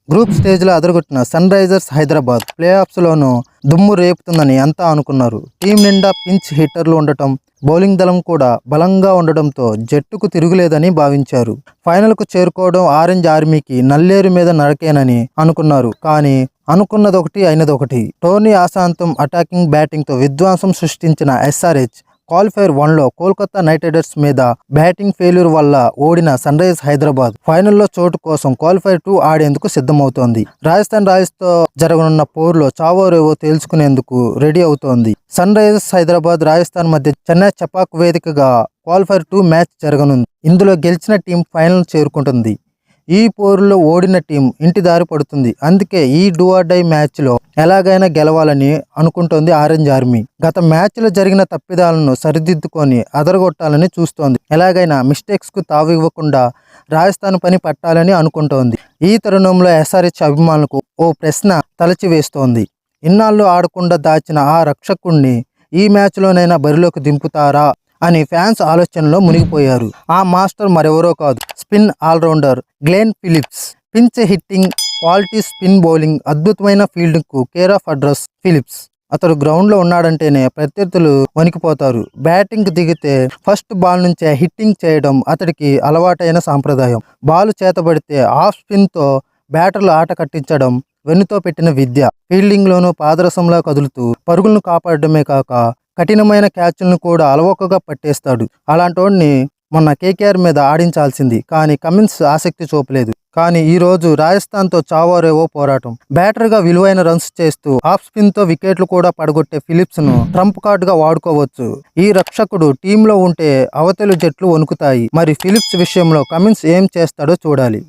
Group స్టేజ్లో అదరగొట్టిన sun Risers Hyderabad play ఆఫ్స్లోనూ దుమ్ము రేపుతుందని అంతా అనుకున్నారు. టీం నిండా పించ్ హిట్టర్లు ఉండటం, బౌలింగ్ దళం కూడా బలంగా ఉండడంతో జట్టుకు తిరుగులేదని భావించారు. ఫైనల్కు చేరుకోవడం ఆరెంజ్ ఆర్మీకి నల్లేరు మీద నడకేనని అనుకున్నారు. కానీ అనుకున్నదొకటి అయినదొకటి. టోర్నీ ఆశాంతం అటాకింగ్ బ్యాటింగ్తో విధ్వంసం సృష్టించిన ఎస్ఆర్హెచ్ క్వాలిఫైర్ 1లో కోల్కతా నైట్ రైడర్స్ మీద బ్యాటింగ్ ఫెయిల్యూర్ వల్ల ఓడిన సన్ రైజర్స్ హైదరాబాద్ ఫైనల్లో చోటు కోసం క్వాలిఫైర్ 2 ఆడేందుకు సిద్ధమవుతోంది. రాజస్థాన్ రాయల్స్తో జరగనున్న పోరులో చావో రేవో తేల్చుకునేందుకు రెడీ అవుతోంది. సన్ రైజర్స్ హైదరాబాద్ రాజస్థాన్ మధ్య చెన్నై చపాక్ వేదికగా క్వాలిఫైర్ 2 మ్యాచ్ జరగనుంది. ఇందులో గెలిచిన టీం ఫైనల్ చేరుకుంటుంది. ఈ పోరులో ఓడిన టీం ఇంటి దారి పడుతుంది. అందుకే ఈ డూ ఆర్ డై మ్యాచ్లో ఎలాగైనా గెలవాలని అనుకుంటోంది ఆరెంజ్ ఆర్మీ. గత మ్యాచ్లో జరిగిన తప్పిదాలను సరిదిద్దుకొని అదరగొట్టాలని చూస్తోంది. ఎలాగైనా మిస్టేక్స్కు తావివ్వకుండా రాజస్థాన్ పని పట్టాలని అనుకుంటోంది. ఈ తరుణంలో ఎస్ఆర్హెచ్ అభిమానులకు ఓ ప్రశ్న తలచివేస్తోంది. ఇన్నాళ్ళు ఆడకుండా దాచిన ఆ రక్షకుణ్ణి ఈ మ్యాచ్లోనైనా బరిలోకి దింపుతారా అని ఫ్యాన్స్ ఆలోచనలో మునిగిపోయారు. ఆ మాస్టర్ మరెవరో కాదు, spin allrounder Glenn Phillips. Pinch hitting, quality spin bowling, అద్భుతమైన ఫీల్డింగ్కు కేర్ ఆఫ్ అడ్రస్ ఫిలిప్స్. అతడు గ్రౌండ్లో ఉన్నాడంటేనే ప్రత్యర్థులు వణికిపోతారు. బ్యాటింగ్ దిగితే ఫస్ట్ బాల్ నుంచే హిట్టింగ్ చేయడం అతడికి అలవాటైన సాంప్రదాయం. బాల్ చేతబడితే ఆఫ్ స్పిన్తో బ్యాటర్లు ఆట కట్టించడం వెన్నుతో పెట్టిన విద్య. ఫీల్డింగ్లోనూ పాదరసంలా కదులుతూ పరుగులను కాపాడమే కాక కఠినమైన క్యాచ్లను కూడా అలవోకగా పట్టేస్తాడు. అలాంటోడిని మొన్న కేకేఆర్ మీద ఆడించాల్సింది. కానీ కమిన్స్ ఆసక్తి చూపలేదు. కానీ ఈరోజు రాజస్థాన్తో చావో రేవో పోరాటం. బ్యాటర్గా విలువైన రన్స్ చేస్తూ ఆఫ్ స్పిన్తో వికెట్లు కూడా పడగొట్టే ఫిలిప్స్ను ట్రంప్ కార్డుగా వాడుకోవచ్చు. ఈ రక్షకుడు టీంలో ఉంటే అవతలి జట్లు వణుకుతాయి. మరి ఫిలిప్స్ విషయంలో కమిన్స్ ఏం చేస్తాడో చూడాలి.